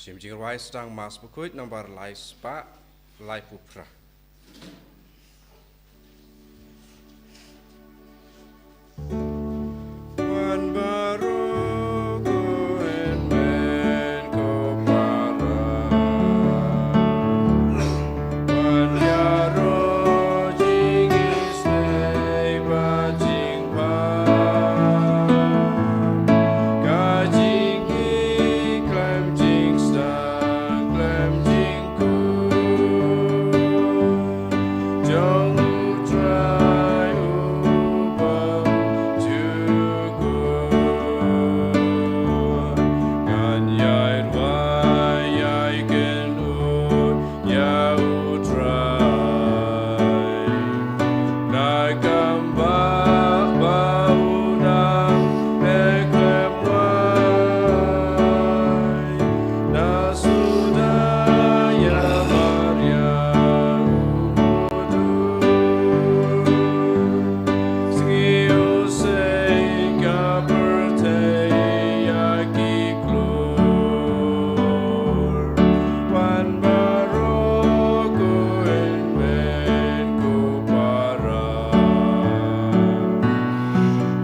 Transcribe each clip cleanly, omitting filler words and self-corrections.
Simjing rai sedang mas bukuit nomor lai spa lai pupra. Wan baru ku men ku para. Wan yaro jing isnei ba jing pa. Ka jing i klem jing stang klem jing ku. Jong u try u bam juku. Kan yai rwai yai ken u ya u try. Na gamba ba u nang e klem wai. Na sudah ya Maria umudu. Skiu sei ka pertei aki klur. Wan baro ku en men ku para.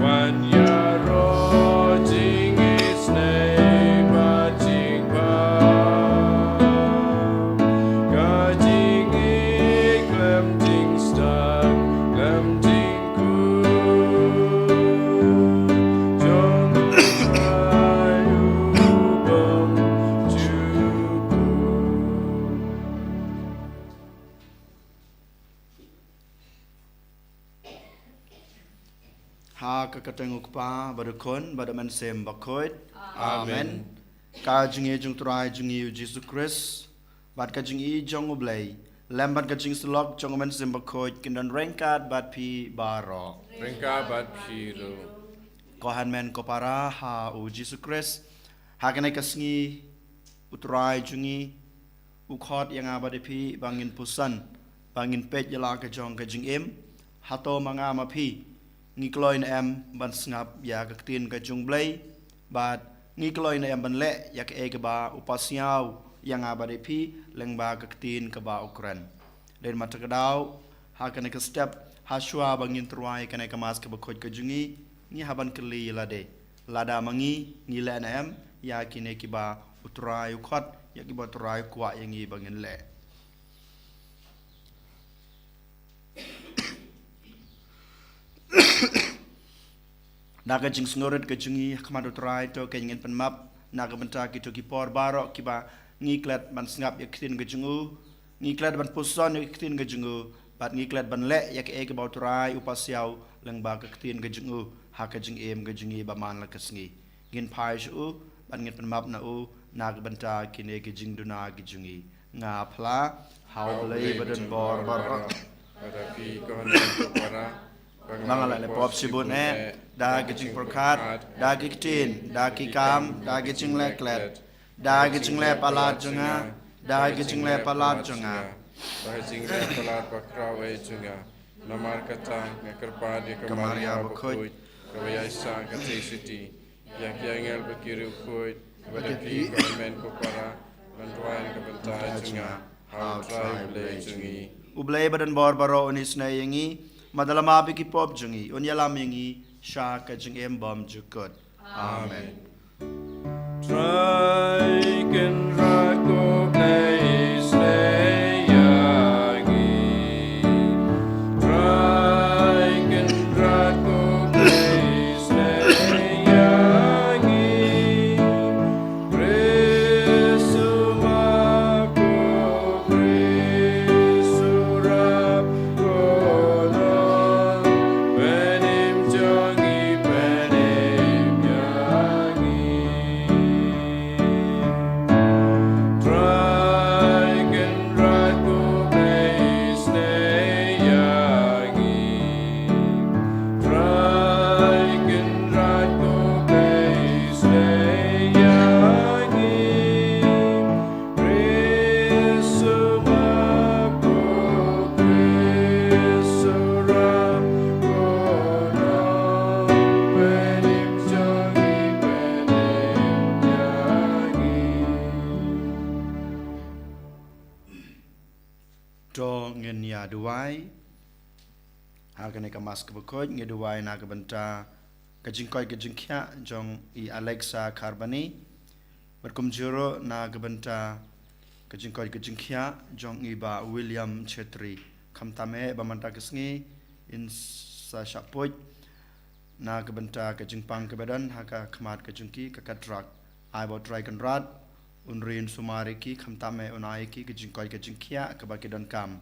Wan yaro jing isnei ba jing ba. Ka jing i klem jing stang klem jing ku. Jong u try u bam juku. Ha kakatenguk pa badukon badaman sem bakoit. Amen. Ka jing e jung trai jung i Jesus Christ. Bad ka jing i jong ublay. Lambat ka jing slok jong man sem bakoit kindan rengkat bad pi baro. Ringka bat piru. Kohan men ko para ha u Jesus Christ. Ha kanai kasngi utrai jungi ukhot yang abade pi bangin pusan bangin pet yala ka jong ka jing em hato manga ma pi ngi kloin em ban sngap ya ka tin ka jung blay bat ngi kloin em ban le ya ka e ka ba upasiau yang abade pi leng ba ka tin ka ba ukran den mata ka daw ha kanai ka step ha shwa bangin truai kanai ka mas ka bakhot ka jungi ngi haban kli lade lada mangi ngi le na em ya kine ki ba utrai ukhot ya ki ba utrai kwa yang ngi bangin le naga jing snoret ke jungi khamado trai to ke ngin penmap naga benta ki to ki por baro ki ba ngi klet ban sngap ya ktin ke jungu ngi klet ban puson ya ktin ke jungu bat ngi klet ban le ya ke e ke ba trai upasiau leng ba ke ktin ke jungu ha ke jing em ke jungi ba man la ke sngi ngin pai shu ban ngin penmap na u naga benta ki ne ke jing duna ki jungi nga phla hau lei badan bor baro Pada pi kohon ku para. Mangalala le pop sibut da gijing perkat da giktin da kikam da gijing leklet da gijing le palat junga da gijing le palat junga Bahijing le palat bakraw e junga. Namar kata ngakerpa di kemaria bakoit. Kawaya sang kati siti. Yak yangel bakiru koit. Pada pi kohon men ku para. Bantuan kebentai junga. How try le jungi. ublay badan bor baro unis na yangi madalama bi ki pop jungi unyalam yangi sha ka jing em bom jukot amen Try can rago place yangi. Try can rago place yangi. Presumako presurap kolon. Penim jongi penim yangi. duai hakan ka mas ka bakoj nge duai na ka banta ka jingkoi ka jingkya jong I Alexa Carbani berkum juro na ka banta ka jingkoi ka jingkya jong I ba William Chetri kamtame ba manta kesngi in sa syapoj na ka banta ka jingpang ka badan haka khamat ka jingki ka katrak ai bo try kan rat unrin sumari ki kamtame unai ki ka jingkoi ka jingkya ka ba ki don kam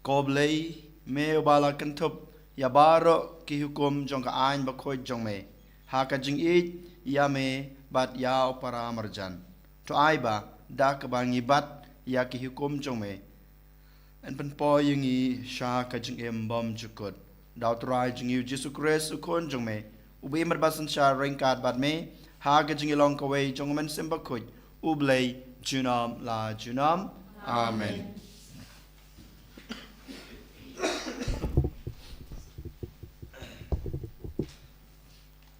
Koblei me bala kentup ya baro ki hukum jong ka ain ba khoi jong me ha ka jing I ya me bat ya para marjan to ai ba da ka ba ngi bat ya ki hukum jong me en pen po yung I sha ka jing em bom jukut daw try jing yu Jesus Christ ukon jong me ubi mer basan sha ringkat bat me ha ka jing long ka wei jong men simba khoi ublei junam la junam amen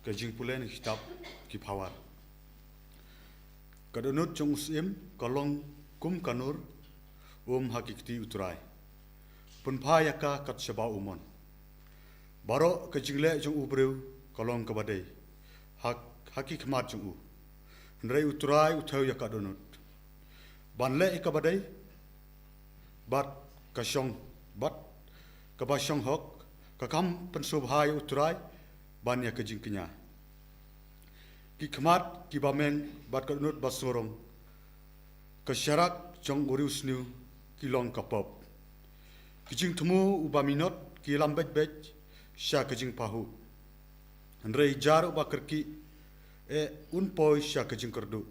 Kajing pulen kitab ki pawar. Kadonut jong usim kolong kum kanur hakikti uturai. Punpa yaka kat seba umon. Baro kajing le jong ubreu kolong kabadai. Haki kemat jong u. Nrei uturai utau yaka donut. Ban le ikabadai bat kasyong bat kabasyong hok kakam pensubhai uturai ban ya kajing kenya. Ki kemat ki bamen bat kadnut basorong. Kesyarak jong urius new ki long kapop. Kijing temu ubaminot ki lambet bet sya kajing pahu. Andrei jar ubakerki unpoi sya kajing kerdu.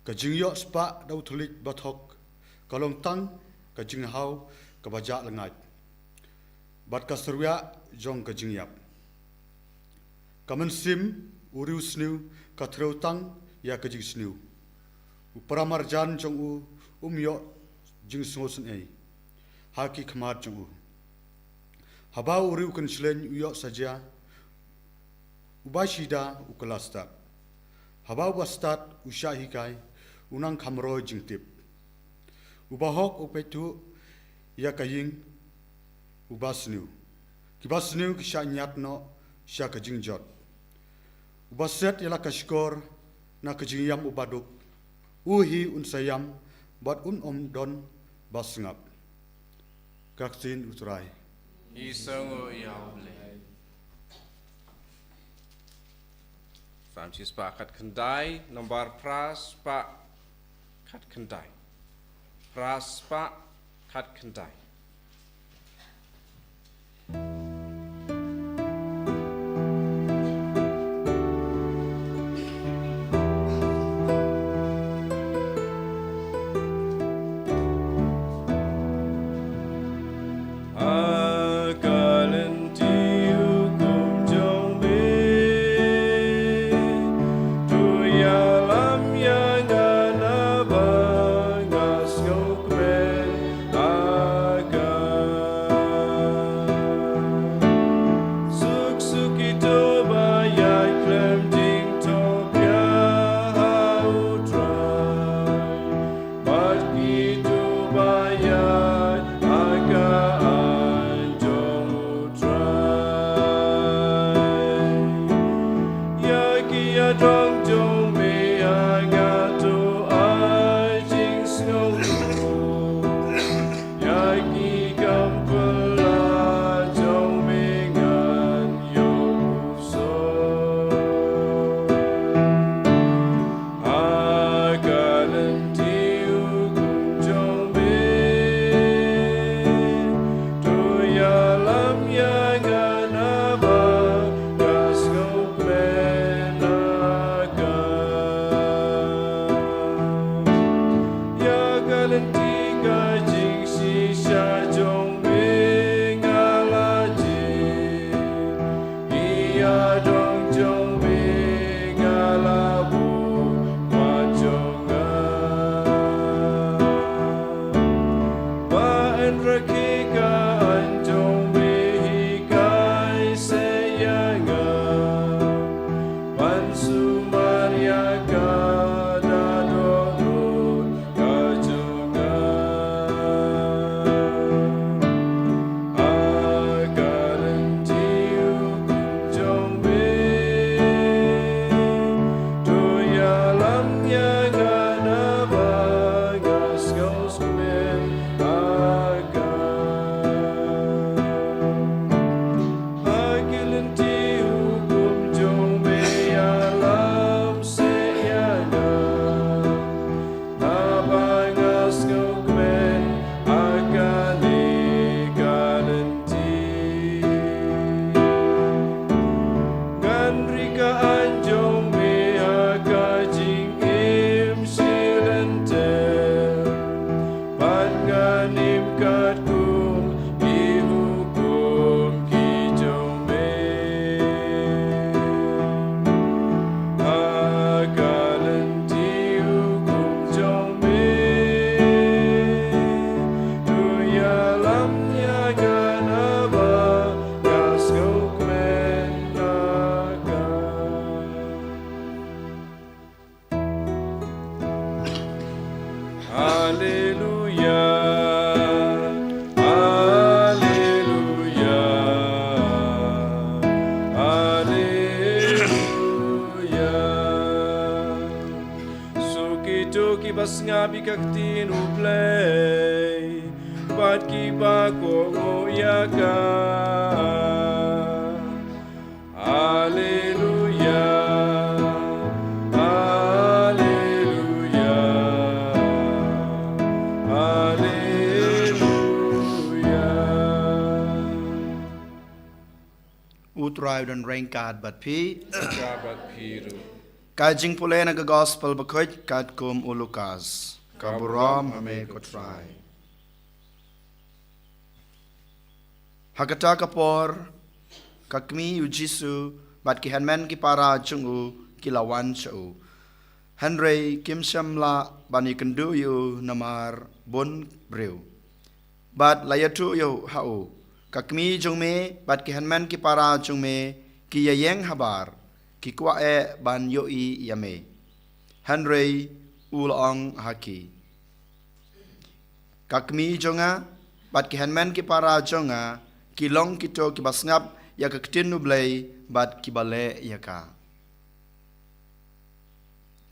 Kajing yok spa dau tulik bathok kalong tang kajing hau kabajak lengat. Bat kasruya jong kajing yap. Kamen sim urius new katreu tang ya kajing snew. Uparamarjan jong umyo jing sosen ei. Haki kemat jong Habau uriu kan selen uyok saja. Ubashida ukelastat. Habau bastat usyahikai unang kamroy jing tip. Ubahok upetu ya kaying ubasnew. Kibasnew kisya nyatno sya kajing jot. Ubaset yala kashkor na kajing yam ubaduk. Uhi unsayam bat don basngap. Kaksin uturai. Isongo yable. Francis pa kat kendai nomor pras pa kat kendai. Pras pa kat kendai. bas ngabi kaktin uplay bat kiba ko yaka. Haleluya, haleluya, haleluya. Utrai dan rengkat bat pi. Kabat piru. Kajing pule na gospel bakoit kat kum ulukas. Kaburam hame kotrai. Hakata kapor kakmi ujisu bat ki hanmen ki para chungu kilawan chau. Henry kim shamla bani kendu yu namar bon breu. Bat layatu yu hau. Kakmi jungme bat ki hanmen ki para jungme ki yayeng habar. Ki kwa ban yoi yame. Henry ulong haki. Kakmi jonga bat ki hanmen ki para jonga ki long kito ki basngap ya kaktin nublay bat ki bale yaka.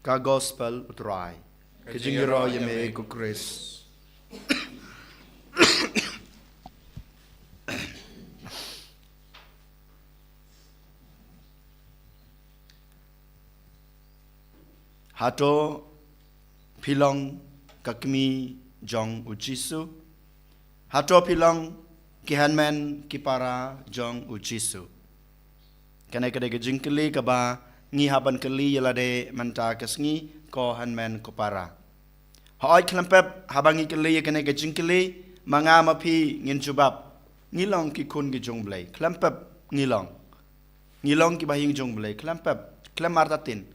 Ka gospel utrai. Kejingiro yame ku Chris. Hato pilong kakmi jong ujisu. Hato pilong kihanmen kipara jong ujisu. Kanai kadai kejingkeli kaba ngi haban keli yalade manta kesngi ko hanmen kopara. Haoi klempep habangi keli kanai kejingkeli mangama pi ngin jubab. Ngilong ki kun ki jong blay. Klempep ngilong. Ngilong ki bahing jong blay. Klempep klemartatin.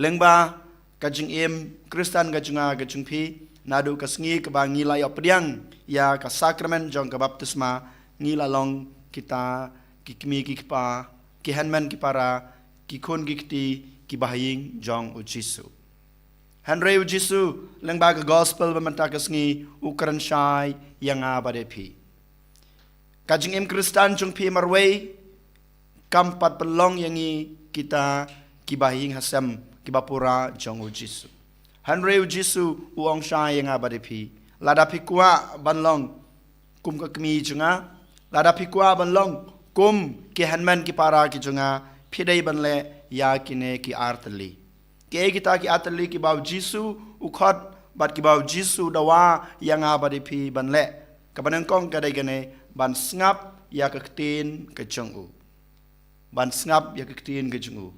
Lengba kajing im Kristan kajunga kajung pi nadu kasngi kaba ngila ya pediang ya ka sakramen jong ka baptisma ngila long kita kikmi kikpa ki hanman ki para ki kun kikti ki bahing jong ujisu. Henry ujisu lengba ka gospel bamanta kasngi ukran shai yang abade pi. Kajing im Kristan jong pi marway kampat pelong yangi kita ki bahing hasam kibapura jong ujisu. Henry ujisu uong shai yang abade pi. Lada pikwa banlong kum kakmi junga. Lada pikwa banlong kum ki hanman ki para ki junga. Pidai banle ya kine ki artali. Ki kita ki artali ki bau jisu ukhot bat ki bau jisu dawa yang abade pi banle. Kabanengkong kadai gane ban sngap ya kaktin ke jungu. Ban sngap ya kaktin ke jungu.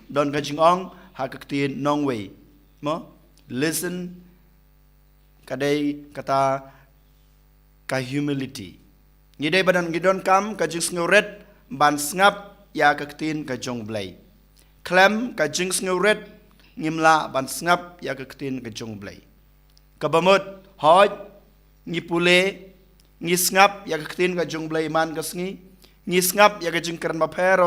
Don kajing ong hakaktin nong way mo listen kadai kata ka humility ngidai badan gidon kam kajing snguret ban sngap ya kaktin ka jong blay klem kajing snguret ngimla ban sngap ya kaktin ka jong blay kabamut hoj ngipule ngisngap ya kaktin ka jong blay man kasngi ngisngap ya kajing kran baper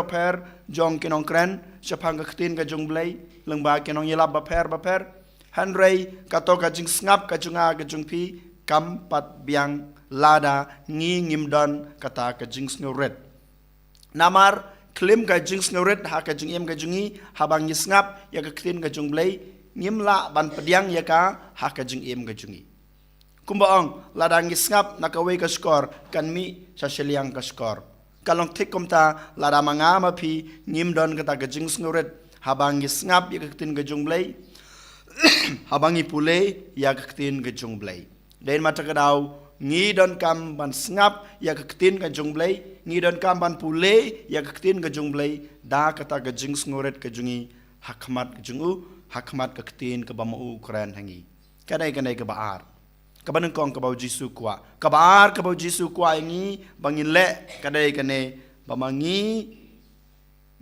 jong kinong kran sapang kaktin ka jong blay lengba kinong yelap baper Henry kato kajing ngap kajunga kajung pi kampat biang lada ngimdon kata kajing snguret namar klim kajing snguret ha kajing em kajungi habang ngap ya kaktin kajung blay ngimla ban pediang ya ka ha kajing em kajungi kumbaong lada ngap nakaway ka skor kanmi sa seliang ka skor kalong tikom ta lada mangama pi ngimdon kata kajing snguret habang ngap ya kaktin kajung blay habang ipule ya kaktin kajung blay dain mata kadau ngidon kam ban ngap ya kaktin kajung blay ngidon kam ban pule ya kaktin kajung blay da kata kajing snguret kajungi hakmat kajungu hakmat kaktin kabamu kran hangi kanai ke baar kabaneng kong kabau jisu kwa kabar kabau jisu kwa ingi bangin le kadai kane bamangi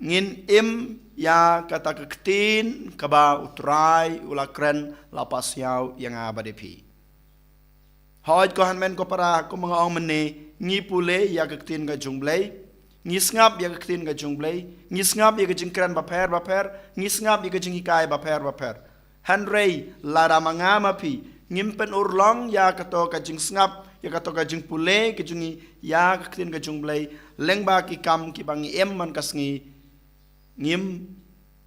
ngin im ya kata kaktin kaba utrai ulakren lapas yau yang abade pi hoj ko hanmen ko para ko mga ong mene ngi pule ya kaktin ka jungblay ngi ngap ya kaktin ka jungblay ngi ngap ya kajingkran baper ngi ngap ya kajingikay baper Henry lara mangama pi ngimpen urlong ya kato kajing ngap ya kato kajing pule kajungi ya kaktin kajung blay lengba ki kam ki bangi em man kasngi ngim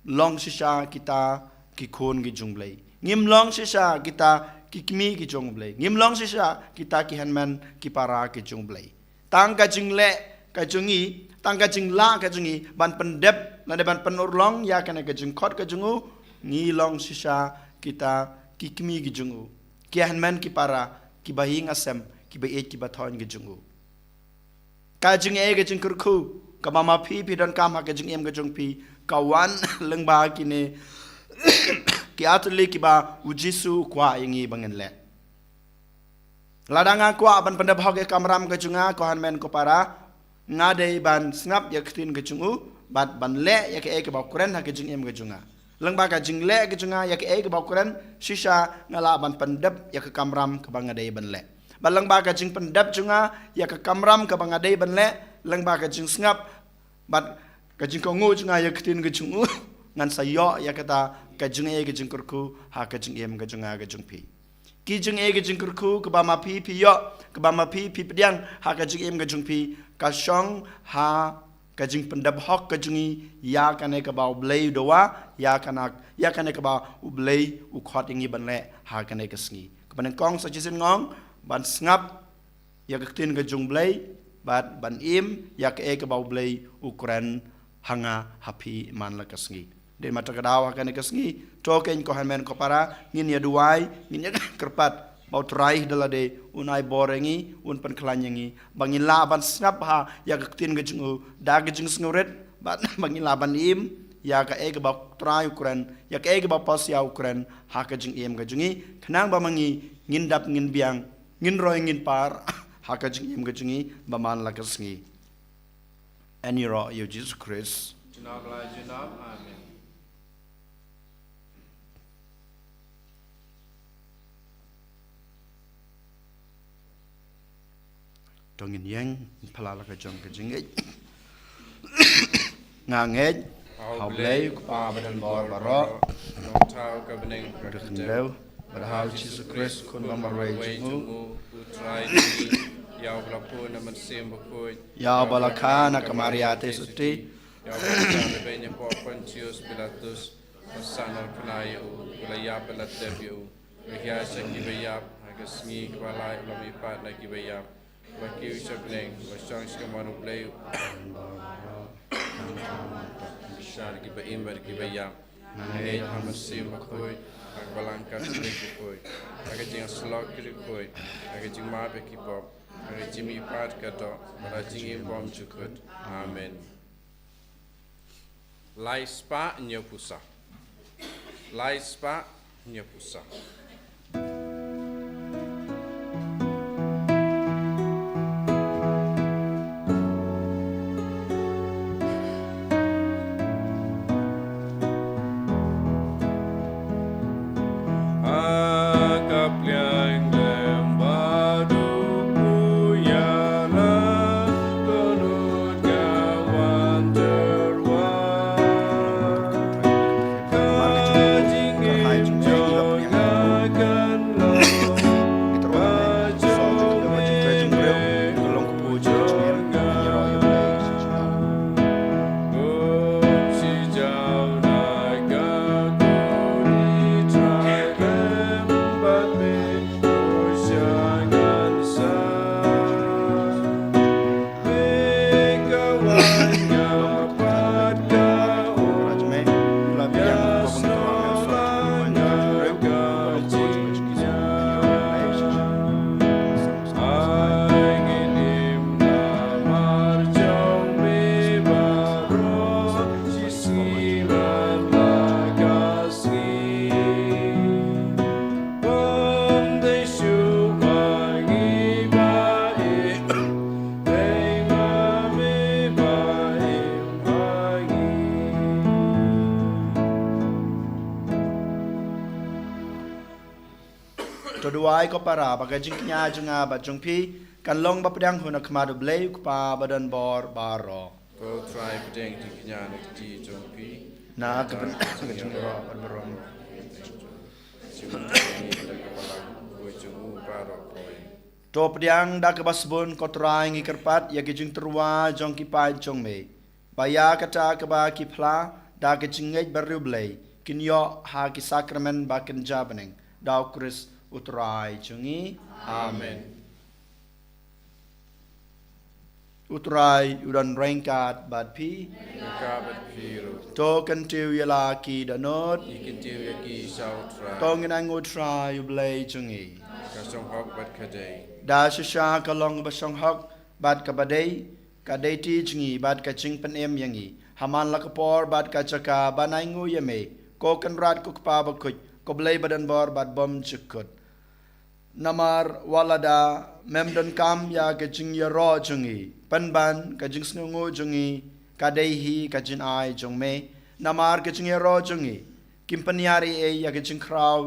long sisa kita ki khon ki jung blay Ngimlong sisa kita kikmi ki jong blay. Ngimlong sisa kita ki hanman ki para ki jong blay. Tang ka jing le ka jungi, tang ka jing la ka jungi, ban pendep na de ban penurlong ya kana ka jing khot ka jungu, ngilong sisa kita kikmi ki jungu. Ki hanman ki para ki bahing asem ki bae ki bathon ki jungu. Ka jing e ka jing kurku, ka mama pi don kam ha ka jing em ka jung pi, ka wan leng ba ki ne ki atuli ki ba ujisu kwa yangi bangen le. Ladanga kwa ban pandap hok kamram ke junga ko hanmen ko para ngade ban snap ya ktin ke jungu bat ban le ya ke ba kuren ha ke jing em ke junga. Leng ba ka jing le ke junga ya ke ba kuren sisa ngala ban pandap ya ke kamram ke bangade ban le. Balang ba ka jing pandap junga ya ke kamram ke bangade ban le, leng ba ka jing snap bat ka jing ko ngu junga ya ktin ke jungu ngan sayo ya kata ka jing e ke jing kurku ha ka jing em ke junga ke jing pi. Ki jing e ke jing kurku ke ba ma pi yo ke ba ma pi pediang ha ka jing em ke jing pi ka shong ha ka jing pendap hok ka jungi ya kane ka ba blay doa ya kane ka ba blay u khot ingi ban le ha kane ka sngi ka ban kong sa jisin ngong ban snap ya ka tin ka jung blay ban im ya ka ba blay ukuran hanga happy man la ka sngi de mata ka dawa kane ka sngi token ko hanmen ko para ngin ya duai ngin ya kerpat bau teraih dalade unai borengi un pen kelanyangi bangin laban snap ha ya ketin gejung da gejung snguret ban bangin laban im ya ka ege bau trai ukuran ya ka ege bau pas ya ukuran ha gejung im gejungi kenang ba mangi ngin dap ngin biang ngin roy ngin par ha gejung im gejungi ba man la kasngi aniro yo Jesus Christ Junab la junab, amen. Dongin yang palala ka jong ka jingej ngangej hau blay ku pa badan bor baro Nong tau ka bening ka dekendeu berhal Jesus Christ kun mamarway jungu utrai yaw blapu na mansim bakoi ya balakana kamariate suti yaw blapu benya po Pontius Pilatus masana kunai u layap latev yu Wihya sakki bayap hagasngi kbalai ulami pat na kibayap Wakiu sabling wasang skamanu play Shar kiba imbar kiba yam Hey hamasim makoy Agbalangka slik koy Agajing slok kiri koy Agajing mabe kipop Agajing ipat kato Barajing impom chukut Amen Lai spa nyopusa Lai spa nyopusa Toduai ko para bagajing knya junga bajung pi kan long ba pedang huna kemadu blay ku pa badan bor baro Go try pedeng di kinyan di jompi na keben kajung ro berong to pedang da ke basbun ko trai ngi kerpat ya ke jing terwa jong ki pa jong me baya kata ke ba ki phla da ke jingej baru blay kinyo ha ki sakramen bakin jabeneng dau Kris utrai jungi Amen. utrai udan rengkat bad pi Kabat piru. to kan tiu yala ki danot Ikin tiu yaki sautra. to nginang utrai ublay jungi Kasong hok bat kadai. da shisha kalong basong hok bad kabadai kadai ti jungi bad kaching penem yangi haman lakapor bad kachaka banai ngu yame ko kan rat ko pa bakut ko blay badan bor bad bom chukut namar walada memdan kam ya kaching ya ro jungi panban kajing snungu jungi kadaihi kajin ai jongme namar kaching ya ro jungi kimpanyari e ya kaching kraw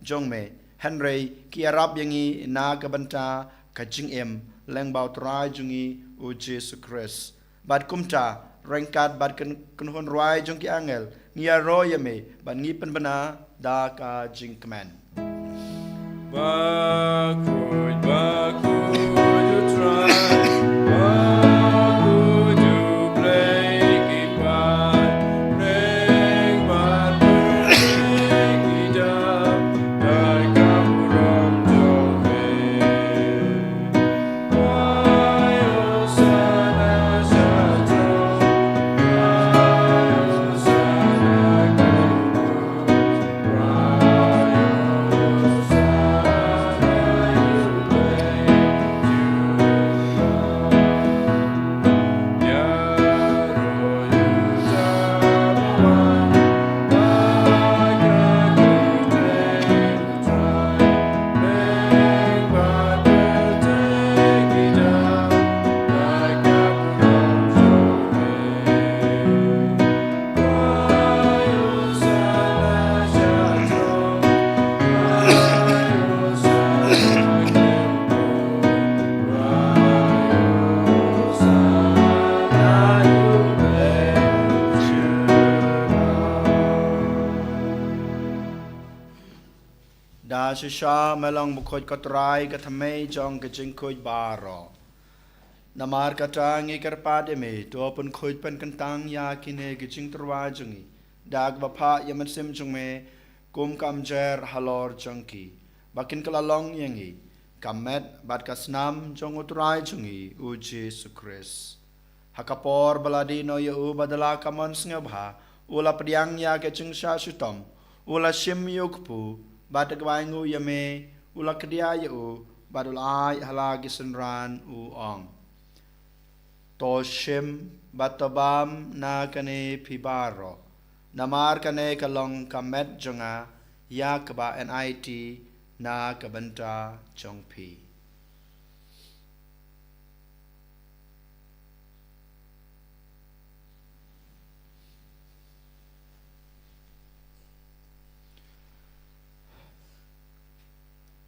jongme henry ki arab yangi na kabanta kajing em lengbau trai jungi u Jesus Christ bad kumta rengkat bad kunhon ruai jongki angel ngia ro yame bad ngi panbana da ka jing kemen Bakud, you try. Bakud, you play, keep on. Ring, but break it up. Like a from da shisha melong bukhoj kotrai kathame jong kaching khoj baro namar katang ikarpade me to pun khoj pen kantang ya kine kaching turwa jungi dag bapha yaman sim jung me kum kamjer halor jongki bakin kalalong yangi kamet bat kasnam jong utrai jungi u Jesus Christ hakapor baladi no yu badala kamon sngebha ula pediang ya kaching sha sutom ula shim yukpu batagwaingu yame ula kedia yu badul ai halagi senran u ong to shim batabam na kane pibaro namar kane kalong kamet jonga ya kaba NIT na kabanta jongpi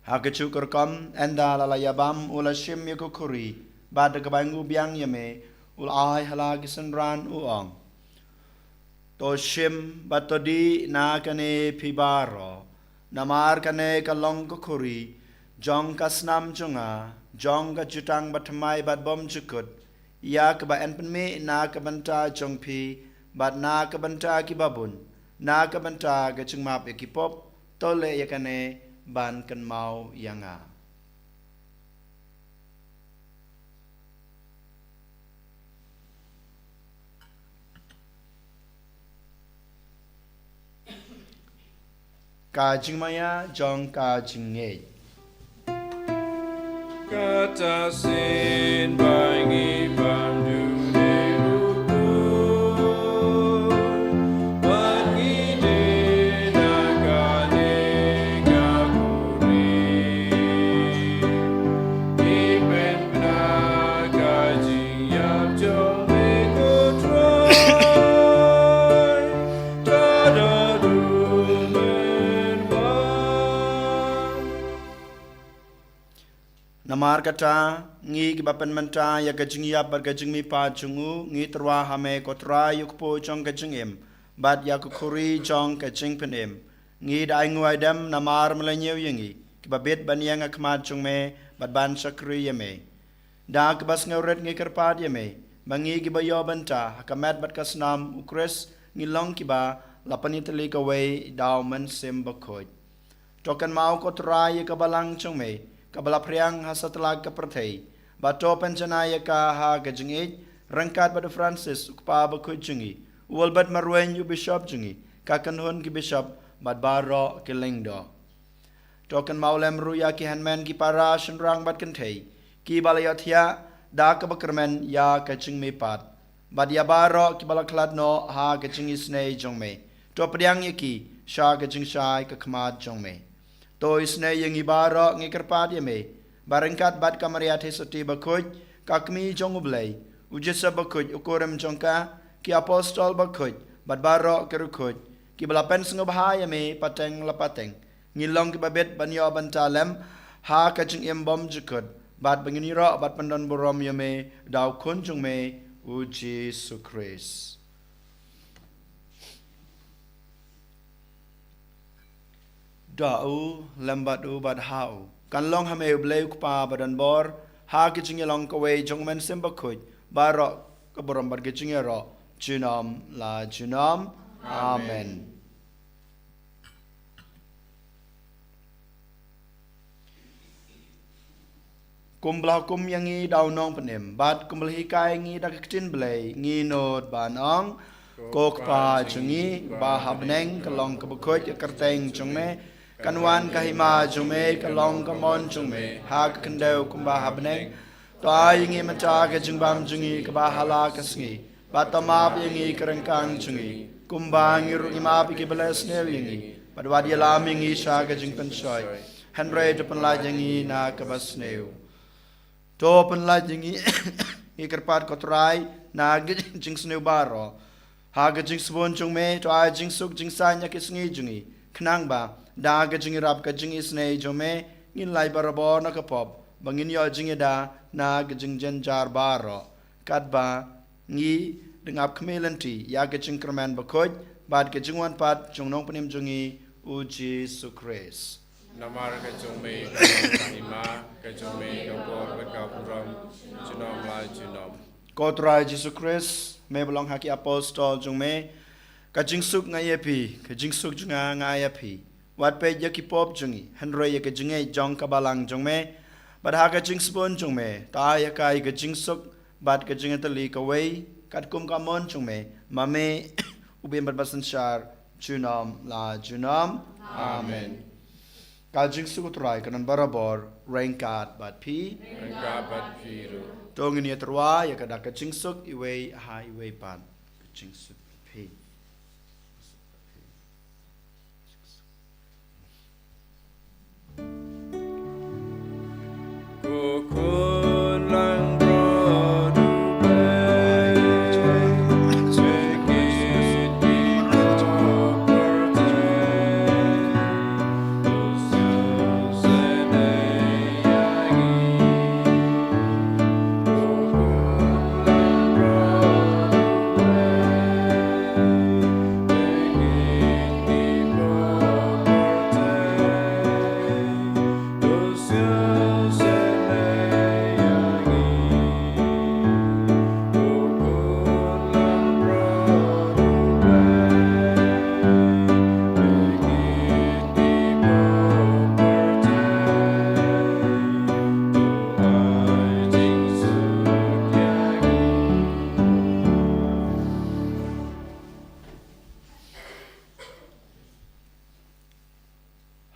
Hakachu kurkam enda lalayabam ula shim yukukuri bada kabangu biang yame ula ai halagi senran uong to shim batodi na kane pibaro namar kane kalong kukuri jong kasnam junga jong ka jutang batmai bat bom jukut ya kaba enpenme na kabanta jongpi bat na kabanta kibabun na kabanta gachungmap ekipop tole yakane ban kan mau yanga ka jingmaya jong ka jinge Kata sin bangi bandu ne upu bangi de nagane gakuri ipen nagaji yap jong me go try tada du men wa namar kata ngi ki bapan manta ya gajing ya bar gajing mi pa jungu ngi terwa hame kotra yukpo jong gajing em bat ya kukuri jong gajing penem ngi dai nguai dam namar melanyew yangi ki babet ban yang akmat jong me bat ban sakri yame da ki bas ngauret ngi kerpad yame bangi ki bayo banta hakamat bat kasnam ukres ngi long ki ba lapan itali kawai dauman sembakoj. Tokan mau ko trai ka balang chongme, ka balapriang hasatlag ka pertei, bato penjanaya ka ha gajingit, rangkat pada Francis ukpa bakoj jungi, walbat marwen yu bishop jungi, kakanhun ki bishop bad baro ki lingdo. Tokan mau lemru ya ki hanmen ki para shenrang bat kentei, ki balayot ya da ka bakermen ya ka jingme pat, bad ya baro ki balaklat no ha ka jingi snei jongme, to pediang yaki sha ka jing shai ka khamad jongme. To isne yang ibara ngikerpad yame, barengkat bat kamariat hesati bakuj, kakmi jong ublay, ujisa bakuj ukurem jongka, ki apostol bakuj, bat baro kerukuj, ki balapen sengobhaya me pateng lapateng, ngilong ki babet banyo bantalem, ha kacing imbom jukut, bat benginiro bat pandon borom yame, daw kunjung me, uji sukris. Da'u lembat u bad hau kan long hame ublay ukpa badan bor ha kicing long kawai jongmen sembakuj baro kaborom bad kicing ro junam la junam amen. Kumblah kum yang ngi daw nong penem bad kumblah hikai ngi dak kecin blay ngi nod banong kok pa jungi bahabneng kalong kabukuj kerteng jongme kanwan kahima jume kalong kamon jume hak kendau kumbah habneng to ayingi maca ke jungbam jungi kebahala kasngi batamap yingi kerengkang jungi kumbang iru imap ki belas nel yingi padwadi lam yingi sha ke jing pensoi henry de penlaj yingi na kabasneu to penlaj yingi ikerpat kotrai na jing sneu baro ha ke jing subon jume to ay jing suk jing sanya kisngi jungi knang ba da ga jingi rap ka jingi snei jome ngin lai barabo na ka pop bangin yo jingi da na ga jing jen jar baro kat ba ngi dengap kmelanti ya ga jing kerman bakoj bad ga jingwan pat jungnong penim jungi uji sukres Namar ka jome ka hima ka jome ka bor ka puram junom lai junom. Kotra Jesu Christ me belong haki apostol jungme ka jing suk ngayepi ka jing suk junga ngayepi wat pe yaki pop jungi henry yaka jingai jong kabalang jongme bad ha ka jing spon jongme ta ya kai ka jing suk bad ka jinga tali ka wei kat kum ka mon jongme mame ubem bad basan shar junam la junam amen ka jing suk utrai kanan barabor rengkat bad pi Rengka bat piru. tongin ya terwa ya ka ka jing suk iwei ha iwei pan ka jing suk pi Kukun lang prodube Cekit di koperte Usus seneyangi Kukun lang prodube Cekit di koperte Usus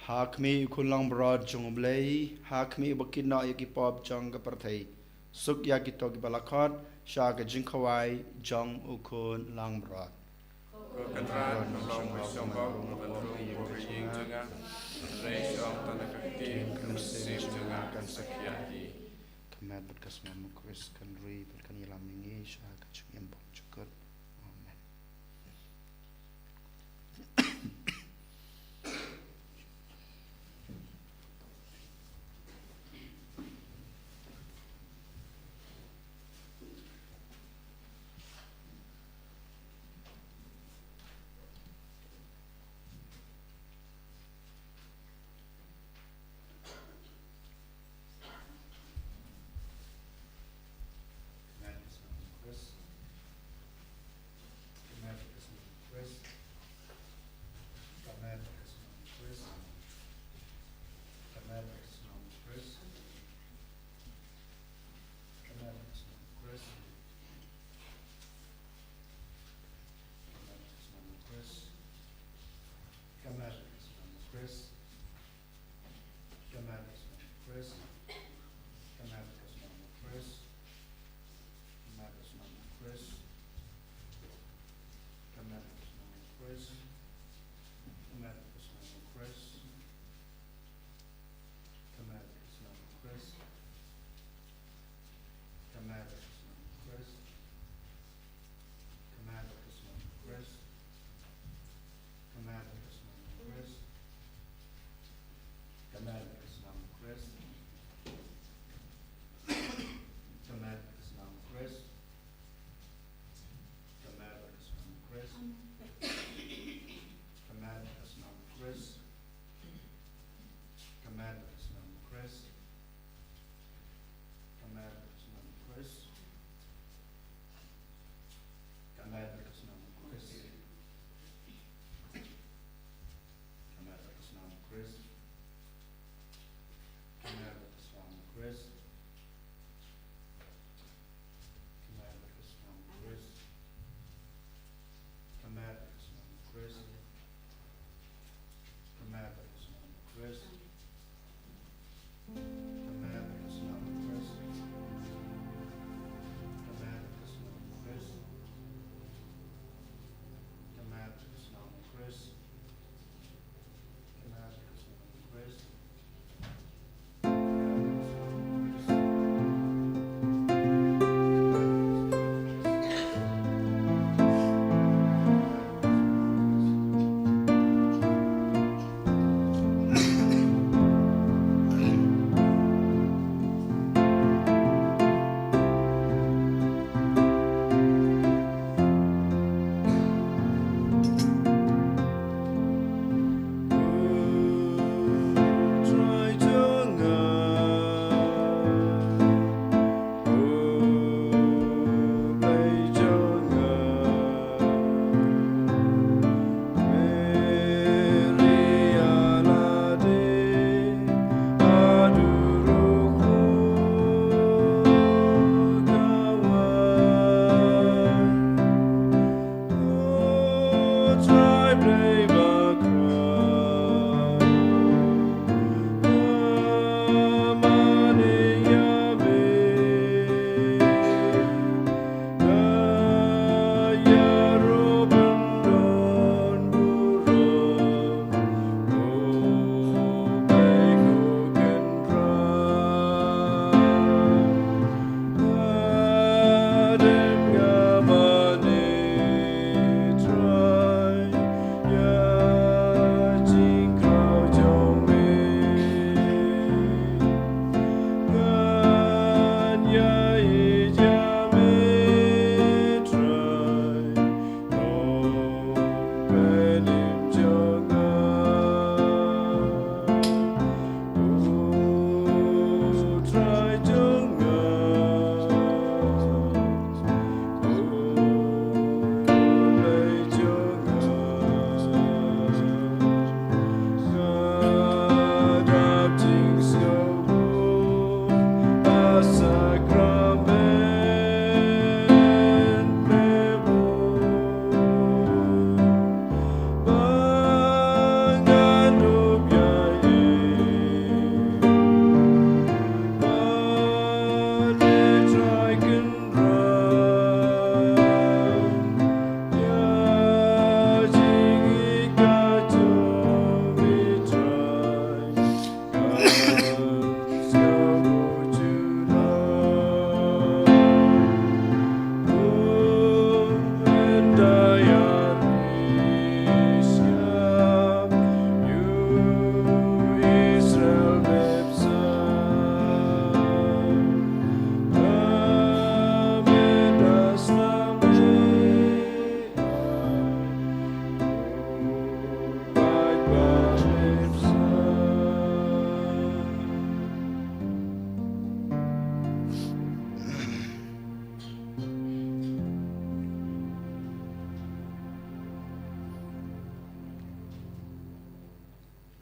Hakmi kulang broad jong blay hakmi bakin na yaki pop jong ka perthai suk yaki to ki balakot sha ka jing khawai jong ukun lang broad Kekentran nolong besombong bentuk ying jengah Reisong tanah kaki Kemsip jengah kan sekiati kemet berkas mamu kris kan ri berkan ilam ingi sha ka jing empok cukur amen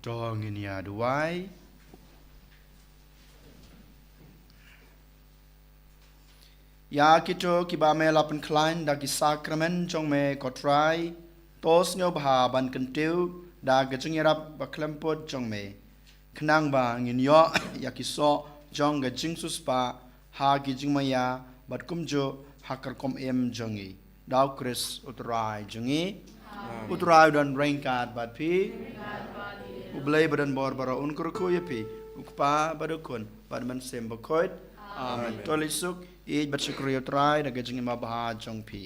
Dong ini ya duai. Ya kita kiba me lapan klein da ki sakramen jong me kotrai tos ngau bah ban kentiu da gajeng yarap baklempot jong me kenang ba ngin yo ya ki so jong gajeng suspa ha ki jing maya bat kumjo hakar kom em jongi dau kris utrai jongi utrai dan rengkat bat pi ublay badan bor bara unkur ko yepi ukpa badukun bad man sem bakoit amen tolisuk ij bat syukur utrai da gajeng ma bah jong pi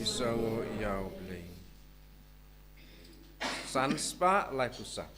Isango yau play. Sanspa lai pusat.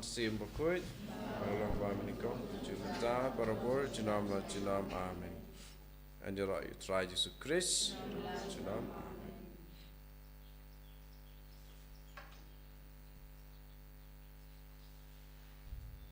Sim bakoit, Allah wa menikah, junta parabor, junam la junam, amen. And you try Jesus Christ, junam, amen.